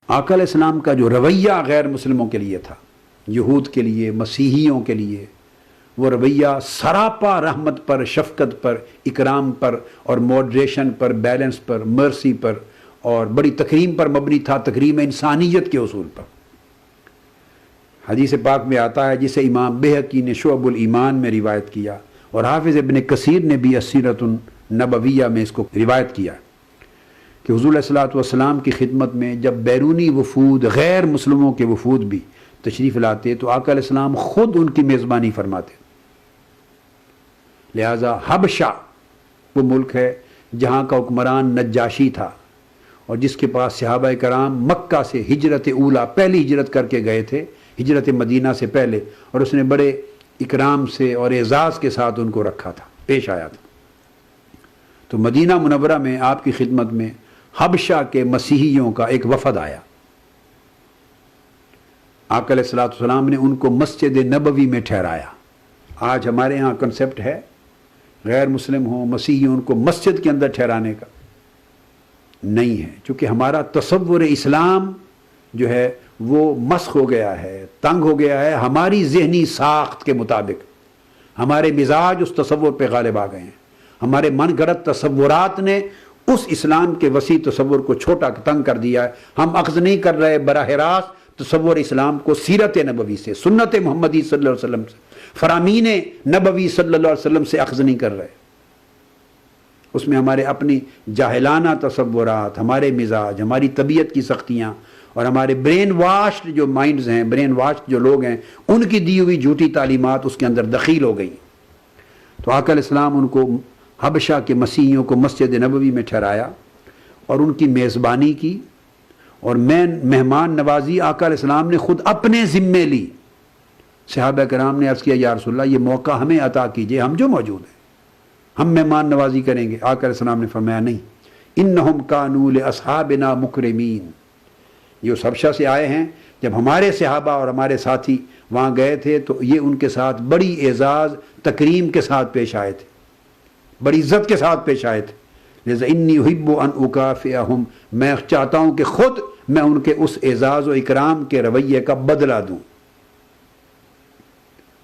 آقا علیہ السلام کا جو رویہ غیر مسلموں کے لیے تھا، یہود کے لیے، مسیحیوں کے لیے، وہ رویہ سراپا رحمت پر، شفقت پر، اکرام پر اور موڈریشن پر، بیلنس پر، مرسی پر اور بڑی تکریم پر مبنی تھا، تکریم انسانیت کے اصول پر۔ حدیث پاک میں آتا ہے، جسے امام بہقی نے شعب الایمان میں روایت کیا اور حافظ ابن کثیر نے بھی السیرۃ النبویہ میں اس کو روایت کیا کہ حضور علیہ الصلوۃ والسلام کی خدمت میں جب بیرونی وفود، غیر مسلموں کے وفود بھی تشریف لاتے تو آقا علیہ السلام خود ان کی میزبانی فرماتے۔ لہٰذا حبشہ وہ ملک ہے جہاں کا حکمران نجاشی تھا اور جس کے پاس صحابہ کرام مکہ سے ہجرت اولا، پہلی ہجرت کر کے گئے تھے، ہجرت مدینہ سے پہلے، اور اس نے بڑے اکرام سے اور اعزاز کے ساتھ ان کو رکھا تھا، پیش آیا تھا۔ تو مدینہ منورہ میں آپ کی خدمت میں حبشہ کے مسیحیوں کا ایک وفد آیا۔ آقا علیہ الصلوۃ والسلام نے ان کو مسجد نبوی میں ٹھہرایا۔ آج ہمارے ہاں کنسیپٹ ہے غیر مسلم ہوں، مسیحی ہوں، ان کو مسجد کے اندر ٹھہرانے کا نہیں ہے، چونکہ ہمارا تصور اسلام جو ہے وہ مسخ ہو گیا ہے، تنگ ہو گیا ہے، ہماری ذہنی ساخت کے مطابق ہمارے مزاج اس تصور پہ غالب آ گئے ہیں، ہمارے من گھڑت تصورات نے اس اسلام کے وسیع تصور کو چھوٹا تنگ کر دیا ہے۔ ہم اخذ نہیں کر رہے براہ راست تصور اسلام کو سیرت نبوی سے، سنت محمدی صلی اللہ علیہ وسلم سے، فرامین نبوی صلی اللہ علیہ وسلم سے اخذ نہیں کر رہے۔ اس میں ہمارے اپنی جاہلانہ تصورات، ہمارے مزاج، ہماری طبیعت کی سختیاں اور ہمارے برین واشڈ جو مائنڈز ہیں، برین واشڈ جو لوگ ہیں، ان کی دی ہوئی جھوٹی تعلیمات اس کے اندر دخیل ہو گئی۔ تو آقا علیہ السلام ان کو، حبشہ کے مسیحیوں کو مسجد نبوی میں ٹھہرایا اور ان کی میزبانی کی اور مہمان نوازی آقا علیہ السلام نے خود اپنے ذمے لی۔ صحابہ کرام نے عرض کیا، یا رسول اللہ یہ موقع ہمیں عطا کیجئے، ہم جو موجود ہیں ہم مہمان نوازی کریں گے۔ آقا علیہ السلام نے فرمایا نہیں، انہم کانوا لاصحابنا مکرمین، یہ اس حبشہ سے آئے ہیں، جب ہمارے صحابہ اور ہمارے ساتھی وہاں گئے تھے تو یہ ان کے ساتھ بڑی اعزاز تکریم کے ساتھ پیش آئے تھے، بڑی عزت کے ساتھ پیش آئے تھے۔ لہذا انی احب ان اکافئہم، میں چاہتا ہوں کہ خود میں ان کے اس اعزاز و اکرام کے رویے کا بدلہ دوں۔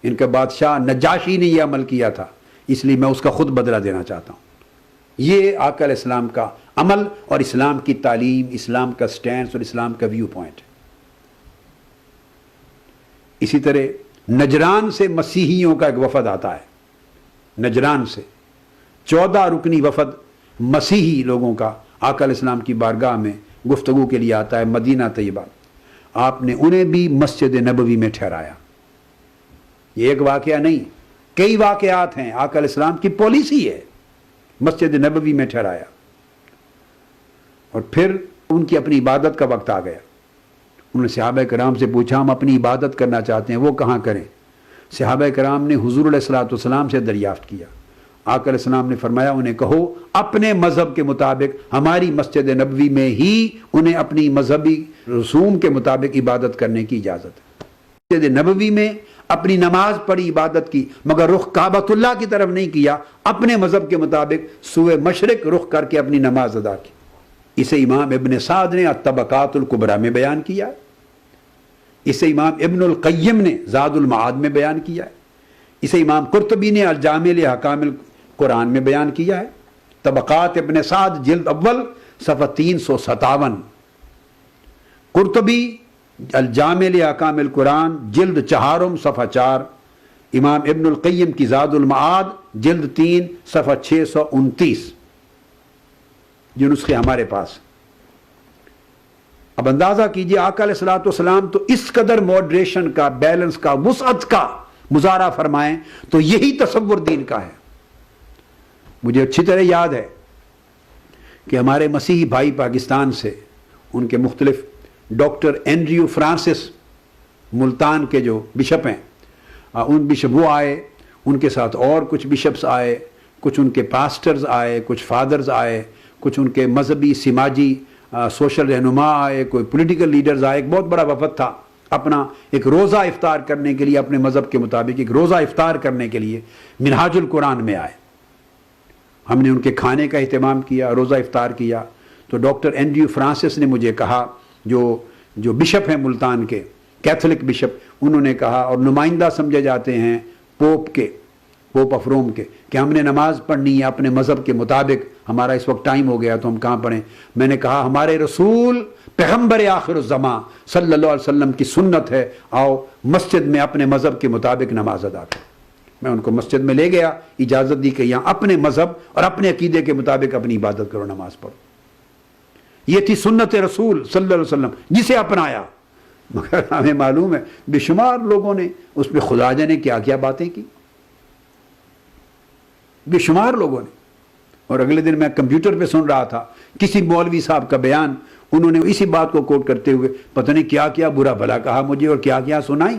ان کا بادشاہ نجاشی نے یہ عمل کیا تھا، اس لیے میں اس کا خود بدلہ دینا چاہتا ہوں۔ یہ آقا علیہ السلام کا عمل اور اسلام کی تعلیم، اسلام کا سٹینس اور اسلام کا ویو پوائنٹ۔ اسی طرح نجران سے مسیحیوں کا ایک وفد آتا ہے، نجران سے 14 رکنی وفد مسیحی لوگوں کا آقا علیہ السلام کی بارگاہ میں گفتگو کے لیے آتا ہے مدینہ طیبہ۔ آپ نے انہیں بھی مسجد نبوی میں ٹھہرایا۔ یہ ایک واقعہ نہیں، کئی واقعات ہیں، آقا علیہ السلام کی پالیسی ہے، مسجد نبوی میں ٹھہرایا۔ اور پھر ان کی اپنی عبادت کا وقت آ گیا۔ انہوں نے صحابہ کرام سے پوچھا، ہم اپنی عبادت کرنا چاہتے ہیں، وہ کہاں کریں؟ صحابہ کرام نے حضور علیہ الصلوۃ والسلام سے دریافت کیا۔ آقا علیہ السلام نے فرمایا، انہیں کہو اپنے مذہب کے مطابق ہماری مسجد نبوی میں ہی انہیں اپنی مذہبی رسوم کے مطابق عبادت کرنے کی اجازت ہے۔ مسجد نبوی میں اپنی نماز پڑھی، عبادت کی، مگر رخ کعبۃ اللہ کی طرف نہیں کیا، اپنے مذہب کے مطابق سوئے مشرق رخ کر کے اپنی نماز ادا کی۔ اسے امام ابن سعد نے الطبقات الکبریٰ میں بیان کیا، اسے امام ابن القیم نے زاد المعاد میں بیان کیا ہے، اسے امام قرطبی نے الجامع لاحکام القرآن میں بیان کیا ہے۔ طبقات ابن سعد جلد اول صفحہ 357، قرطبی الجامع لاحکام القرآن جلد چہارم صفحہ 4، امام ابن القیم کی زاد المعاد جلد 3 صفحہ 629، جو نسخے ہمارے پاس۔ اب اندازہ کیجئے آقا علیہ الصلوۃ والسلام تو اس قدر موڈریشن کا، بیلنس کا، وسعت کا مظاہرہ فرمائیں تو یہی تصور دین کا ہے۔ مجھے اچھی طرح یاد ہے کہ ہمارے مسیحی بھائی پاکستان سے، ان کے مختلف ڈاکٹر اینڈریو فرانسس ملتان کے جو بشپ ہیں، ان بشپ وہ آئے، ان کے ساتھ اور کچھ بشپس آئے، کچھ ان کے پاسٹرز آئے، کچھ فادرز آئے، کچھ ان کے مذہبی سماجی سوشل رہنما آئے، کوئی پولیٹیکل لیڈرز آئے۔ ایک بہت بڑا وفد تھا، اپنا ایک روزہ افطار کرنے کے لیے، اپنے مذہب کے مطابق ایک روزہ افطار کرنے کے لیے منہاج القرآن میں آئے۔ ہم نے ان کے کھانے کا اہتمام کیا، روزہ افطار کیا۔ تو ڈاکٹر اینڈریو فرانسس نے مجھے کہا، جو جو بشپ ہیں ملتان کے کیتھولک بشپ، انہوں نے کہا، اور نمائندہ سمجھے جاتے ہیں پوپ آف روم کے، کہ ہم نے نماز پڑھنی ہے اپنے مذہب کے مطابق، ہمارا اس وقت ٹائم ہو گیا تو ہم کہاں پڑھیں؟ میں نے کہا ہمارے رسول پیغمبر آخر الزمان صلی اللہ علیہ وسلم کی سنت ہے، آؤ مسجد میں اپنے مذہب کے مطابق نماز ادا کرو۔ میں ان کو مسجد میں لے گیا، اجازت دی کہ یہاں اپنے مذہب اور اپنے عقیدے کے مطابق اپنی عبادت کرو، نماز پڑھو۔ یہ تھی سنت رسول صلی اللہ علیہ وسلم جسے اپنایا، مگر ہمیں معلوم ہے بے شمار لوگوں نے اس پہ خدا جانے کیا کیا باتیں کی، بے شمار لوگوں نے۔ اور اگلے دن میں کمپیوٹر پہ سن رہا تھا کسی مولوی صاحب کا بیان، انہوں نے اسی بات کو کوٹ کرتے ہوئے پتہ نہیں کیا کیا برا بھلا کہا مجھے اور کیا کیا سنائی۔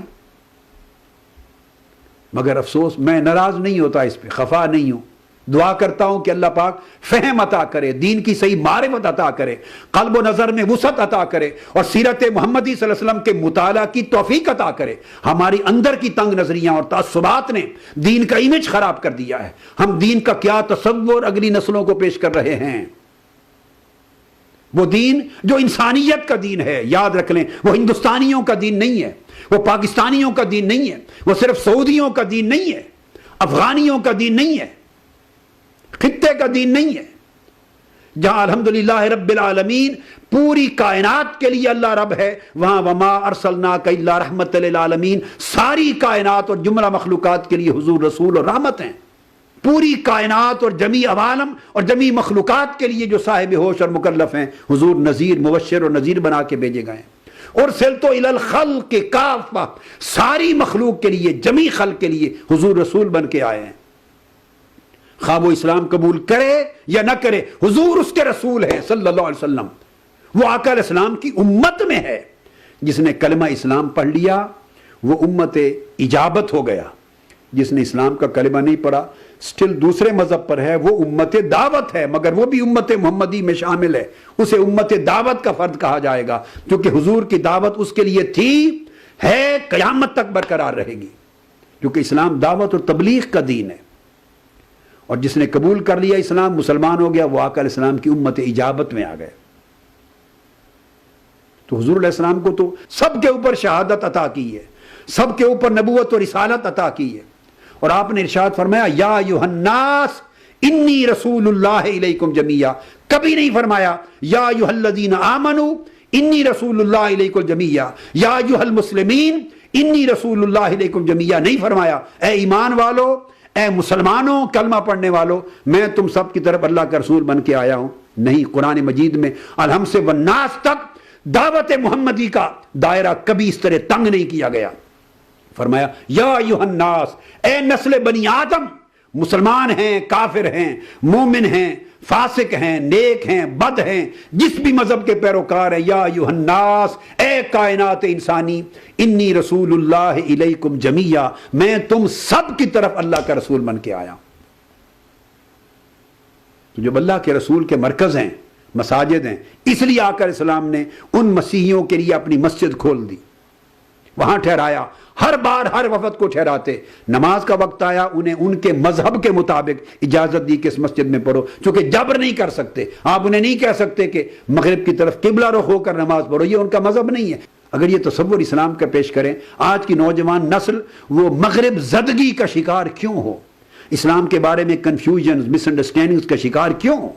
مگر افسوس، میں ناراض نہیں ہوتا اس پہ، خفا نہیں ہوں، دعا کرتا ہوں کہ اللہ پاک فہم عطا کرے، دین کی صحیح معرفت عطا کرے، قلب و نظر میں وسعت عطا کرے، اور سیرت محمدی صلی اللہ علیہ وسلم کے مطالعہ کی توفیق عطا کرے۔ ہماری اندر کی تنگ نظریاں اور تعصبات نے دین کا امیج خراب کر دیا ہے۔ ہم دین کا کیا تصور اگلی نسلوں کو پیش کر رہے ہیں؟ وہ دین جو انسانیت کا دین ہے، یاد رکھ لیں، وہ ہندوستانیوں کا دین نہیں ہے، وہ پاکستانیوں کا دین نہیں ہے، وہ صرف سعودیوں کا دین نہیں ہے، افغانیوں کا دین نہیں ہے، خطے کا دین نہیں ہے۔ جہاں الحمدللہ رب العالمین پوری کائنات کے لیے اللہ رب ہے، وہاں وما ارسلناک الا رحمت للعالمین، ساری کائنات اور جملہ مخلوقات کے لیے حضور رسول اور رحمت ہیں۔ پوری کائنات اور جمیع عوالم اور جمیع مخلوقات کے لیے جو صاحب ہوش اور مکلف ہیں، حضور نذیر، مبشر اور نذیر بنا کے بھیجے گئے ہیں۔ اور سلطو الی الخلق کافہ، ساری مخلوق کے لیے، جمیع خلق کے لیے حضور رسول بن کے آئے ہیں۔ خواہ وہ اسلام قبول کرے یا نہ کرے، حضور اس کے رسول ہے صلی اللہ علیہ وسلم۔ وہ آقا علیہ السلام کی امت میں ہے۔ جس نے کلمہ اسلام پڑھ لیا وہ امت اجابت ہو گیا، جس نے اسلام کا کلمہ نہیں پڑھا سٹل دوسرے مذہب پر ہے، وہ امت دعوت ہے، مگر وہ بھی امت محمدی میں شامل ہے، اسے امت دعوت کا فرد کہا جائے گا، کیونکہ حضور کی دعوت اس کے لیے تھی، ہے، قیامت تک برقرار رہے گی، کیونکہ اسلام دعوت اور تبلیغ کا دین ہے۔ اور جس نے قبول کر لیا اسلام، مسلمان ہو گیا، وہ آقا علیہ السلام کی امت اجابت میں آ گئے۔ تو حضور علیہ السلام کو تو سب کے اوپر شہادت عطا کی ہے، سب کے اوپر نبوت اور رسالت عطا کی ہے، اور آپ نے ارشاد فرمایا یا ایھا الناس انی رسول اللہ الیکم جمیعا، کبھی نہیں فرمایا یا ایھا الذین آمنوا انی رسول اللہ الیکم جمیعا، یا ایھا المسلمین انی رسول اللہ الیکم جمیعا، نہیں فرمایا اے ایمان والو، اے مسلمانوں، کلمہ پڑھنے والو، میں تم سب کی طرف اللہ کا رسول بن کے آیا ہوں۔ نہیں، قرآن مجید میں الحم سے والناس تک دعوت محمدی کا دائرہ کبھی اس طرح تنگ نہیں کیا گیا۔ فرمایا یا ایھا الناس، اے نسل بنی آدم، مسلمان ہیں، کافر ہیں، مومن ہیں، فاسق ہیں، نیک ہیں، بد ہیں، جس بھی مذہب کے پیروکار ہیں، یا ایھا الناس، اے کائنات انسانی، انی رسول اللہ الیکم جمیعا، میں تم سب کی طرف اللہ کا رسول بن کے آیا۔ تو جب اللہ کے رسول کے مرکز ہیں، مساجد ہیں، اس لیے آقا علیہ السلام نے ان مسیحیوں کے لیے اپنی مسجد کھول دی، وہاں ٹھہرایا، ہر بار ہر وفد کو ٹھہراتے، نماز کا وقت آیا انہیں ان کے مذہب کے مطابق اجازت دی کہ اس مسجد میں پڑھو، چونکہ جبر نہیں کر سکتے، آپ انہیں نہیں کہہ سکتے کہ مغرب کی طرف قبلہ رخ ہو کر نماز پڑھو، یہ ان کا مذہب نہیں ہے۔ اگر یہ تصور اسلام کا پیش کریں، آج کی نوجوان نسل وہ مغرب زدگی کا شکار کیوں ہو، اسلام کے بارے میں کنفیوژن، مس انڈرسٹینڈنگز کا شکار کیوں ہو؟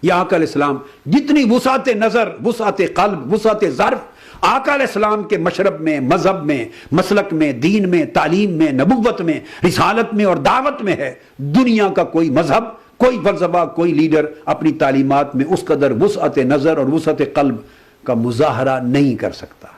یہ آقا علیہ السلام جتنی وسعت نظر، وسعت قلب، وسعت ظرف آقا علیہ السلام کے مشرب میں، مذہب میں، مسلک میں، دین میں، تعلیم میں، نبوت میں، رسالت میں اور دعوت میں ہے، دنیا کا کوئی مذہب، کوئی فلسفہ، کوئی لیڈر اپنی تعلیمات میں اس قدر وسعت نظر اور وسعت قلب کا مظاہرہ نہیں کر سکتا۔